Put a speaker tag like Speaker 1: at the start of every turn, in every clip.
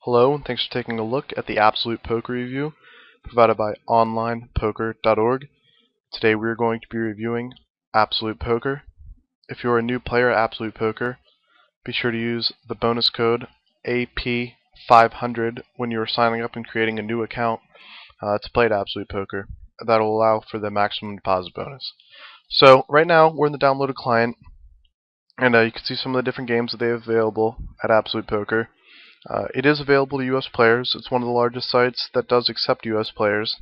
Speaker 1: Hello, and thanks for taking a look at the Absolute Poker review provided by onlinepoker.org. Today we are going to be reviewing Absolute Poker. If you're a new player at Absolute Poker, be sure to use the bonus code AP500 when you are signing up and creating a new account to play at Absolute Poker. That will allow for the maximum deposit bonus. So right now we're in the downloaded client, and you can see some of the different games that they have available at Absolute Poker. It is available to U.S. players. It's one of the largest sites that does accept U.S. players,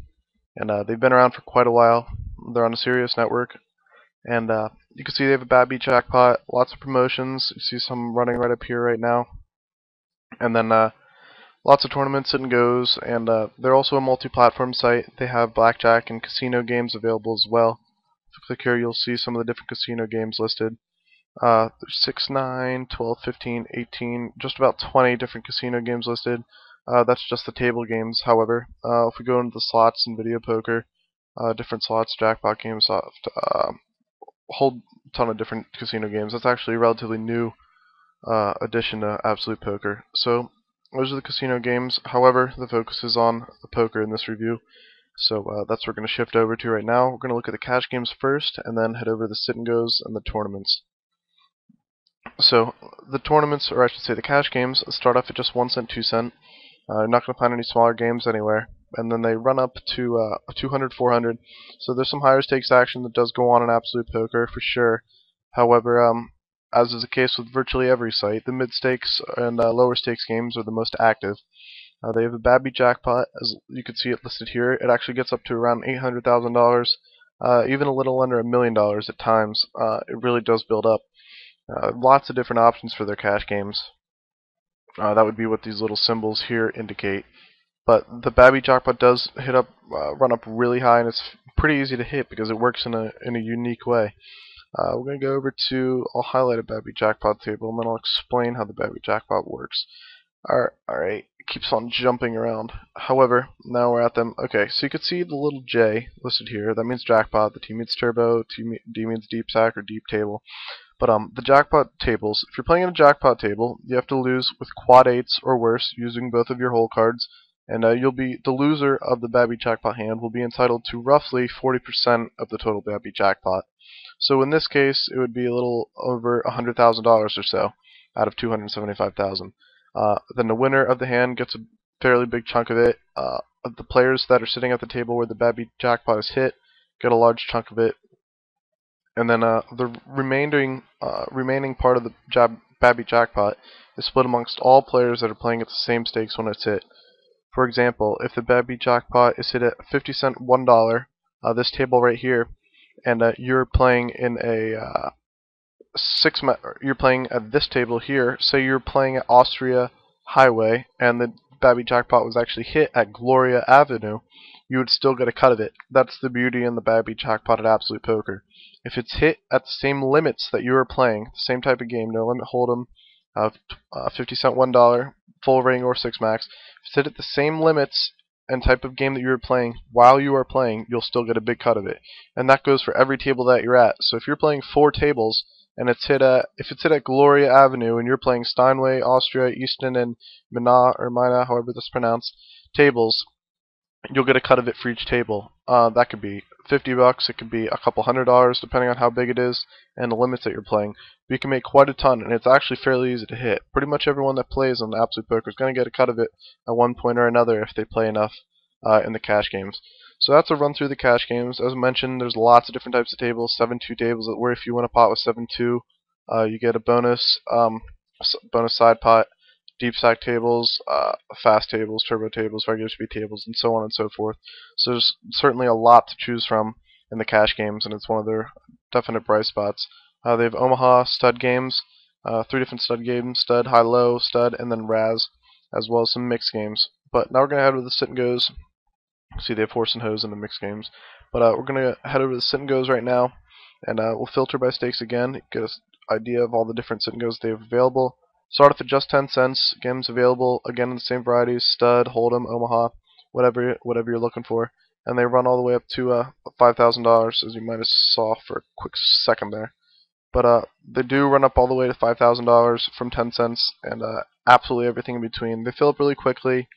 Speaker 1: and they've been around for quite a while. They're on a Sirius network, and you can see they have a bad beat jackpot, lots of promotions. You see some running right up here right now, and then lots of tournaments, sit and goes, and they're also a multi-platform site. They have blackjack and casino games available as well. If you click here, you'll see some of the different casino games listed. 6, 9, 12, 15, 18, just about 20 different casino games listed. That's just the table games. However, if we go into the slots and video poker, different slots, jackpot games, whole ton of different casino games. That's actually a relatively new addition to Absolute Poker. So those are the casino games. However, the focus is on the poker in this review. So that's what we're going to shift over to right now. We're going to look at the cash games first, and then head over to the sit and goes and the tournaments. So the tournaments, or I should say the cash games, start off at just 1 cent, 2 cent. You're not going to find any smaller games anywhere. And then they run up to 200, 400. So there's some higher stakes action that does go on in Absolute Poker for sure. However, as is the case with virtually every site, the mid stakes and lower stakes games are the most active. They have a bad beat jackpot, as you can see it listed here. It actually gets up to around $800,000, even a little under $1 million at times. It really does build up. Lots of different options for their cash games. That would be what these little symbols here indicate. But the bad beat jackpot does run up really high, and it's pretty easy to hit because it works in a unique way. We're going to go over to, I'll highlight a bad beat jackpot table, and then I'll explain how the bad beat jackpot works. Alright, it keeps on jumping around. However, now we're at them. Okay, so you can see the little J listed here. That means jackpot. The T means turbo. D means deep stack or deep table. But the jackpot tables, if you're playing in a jackpot table, you have to lose with quad eights or worse using both of your hole cards, and you'll be the loser of the bad beat jackpot hand will be entitled to roughly 40% of the total bad beat jackpot. So in this case, it would be a little over $100,000 or so out of $275,000. Then the winner of the hand gets a fairly big chunk of it. The players that are sitting at the table where the bad beat jackpot is hit get a large chunk of it. And then the remaining part of the bad beat jackpot is split amongst all players that are playing at the same stakes when it's hit. For example, if the bad beat jackpot is hit at 50 cent $1, this table right here, and you're playing in a you're playing at this table here. Say you're playing at Austria Highway, and the bad beat jackpot was actually hit at Gloria Avenue, you would still get a cut of it. That's the beauty in the bad beat jackpot at Absolute Poker. If it's hit at the same limits that you are playing, the same type of game, no limit hold'em, 50 cent $1, full ring or 6 max, if it's hit at the same limits and type of game that you're playing while you are playing, you'll still get a big cut of it. And that goes for every table that you're at. So if you're playing 4 tables and if it's hit at Gloria Avenue and you're playing Steinway, Austria, Easton, and Mina, however that's pronounced, tables, you'll get a cut of it for each table. That could be $50, it could be a couple $100 depending on how big it is and the limits that you're playing. But you can make quite a ton, and it's actually fairly easy to hit. Pretty much everyone that plays on Absolute Poker is going to get a cut of it at one point or another if they play enough in the cash games. So that's a run through the cash games. As mentioned, there's lots of different types of tables. 7-2 tables, where if you win a pot with 7-2, you get a bonus side pot. Deep stack tables, fast tables, turbo tables, regular speed tables, and so on and so forth. So there's certainly a lot to choose from in the cash games, and it's one of their definite bright spots. They have Omaha stud games, 3 different stud games: stud, high-low, stud, and then Raz, as well as some mixed games. But now we're going to head over to the sit and goes. See, they have horse and hose in the mixed games. But we're going to head over to the sit and goes right now, and we'll filter by stakes again, get an idea of all the different sit and goes they have available. Start off at just 10 cents. Games available again in the same varieties: stud, hold'em, Omaha, whatever you're looking for. And they run all the way up to $5,000, as you might have saw for a quick second there. but they do run up all the way to $5,000 from 10 cents, and absolutely everything in between. They fill up really quickly.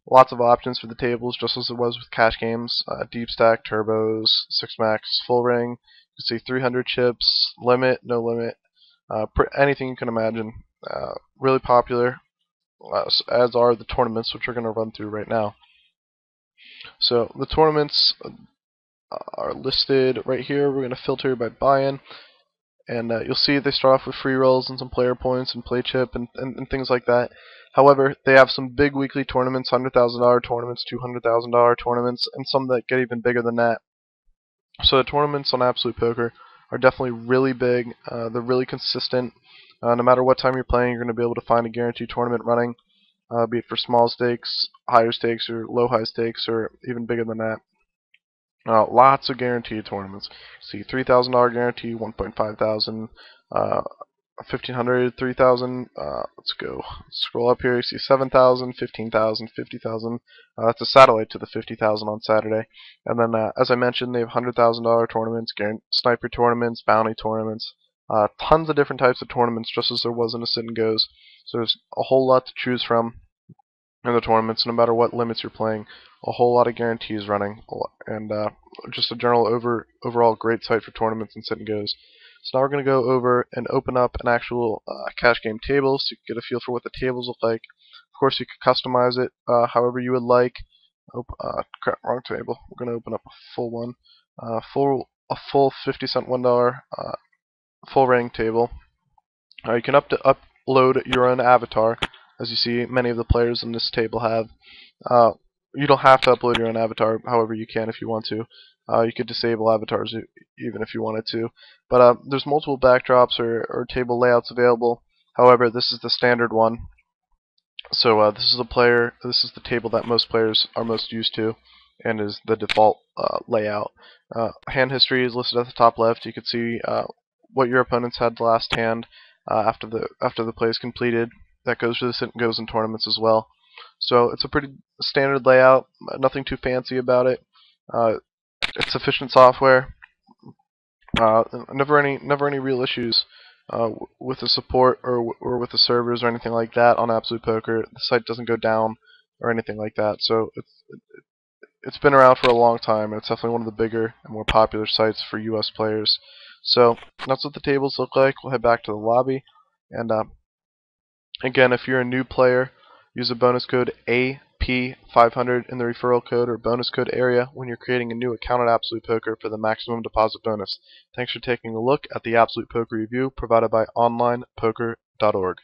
Speaker 1: Lots of options for the tables, just as it was with cash games. Deep stack, turbos, 6-max, full ring. You can see 300 chips, limit, no limit, anything you can imagine. Really popular, as are the tournaments, which we're going to run through right now. So the tournaments are listed right here. We're going to filter by buy-in, and you'll see they start off with free rolls and some player points and play chip and things like that. However, they have some big weekly tournaments, $100,000 tournaments, $200,000 tournaments, and some that get even bigger than that. So the tournaments on Absolute Poker are definitely really big. They're really consistent. No matter what time you're playing, you're going to be able to find a guaranteed tournament running, be it for small stakes, higher stakes, or low high stakes, or even bigger than that. Lots of guaranteed tournaments. See, $3,000 guarantee, 1.5 thousand, 1,500, 3,000. Let's go. Scroll up here. You see 7,000, 15,000, 50,000. That's a satellite to the 50,000 on Saturday. And then, as I mentioned, they have $100,000 tournaments, sniper tournaments, bounty tournaments, tons of different types of tournaments, just as there was in a sit and goes. So there's a whole lot to choose from in the tournaments, no matter what limits you're playing. A whole lot of guarantees running, and just a general overall great site for tournaments and sit and goes. So now we're going to go over and open up an actual cash game table, so you can get a feel for what the tables look like. Of course, you can customize it however you would like. Crap, wrong table. We're going to open up a full one, a full 50-cent $1 full ring table. You can upload your own avatar. As you see, many of the players in this table have. You don't have to upload your own avatar, however you can if you want to. You could disable avatars even if you wanted to. But there's multiple backdrops or table layouts available. However, this is the standard one. So this is the table that most players are most used to, and is the default layout. Hand history is listed at the top left. You can see what your opponents had the last hand after the play is completed. That goes for the sit and goes in tournaments as well. So it's a pretty standard layout, nothing too fancy about it. It's sufficient software. Never any real issues with the support or with the servers or anything like that on Absolute Poker. The site doesn't go down or anything like that. So it's been around for a long time, and it's definitely one of the bigger and more popular sites for US players. So that's what the tables look like. We'll head back to the lobby, and again, if you're a new player, use the bonus code AP500 in the referral code or bonus code area when you're creating a new account at Absolute Poker for the maximum deposit bonus. Thanks for taking a look at the Absolute Poker review provided by onlinepoker.org.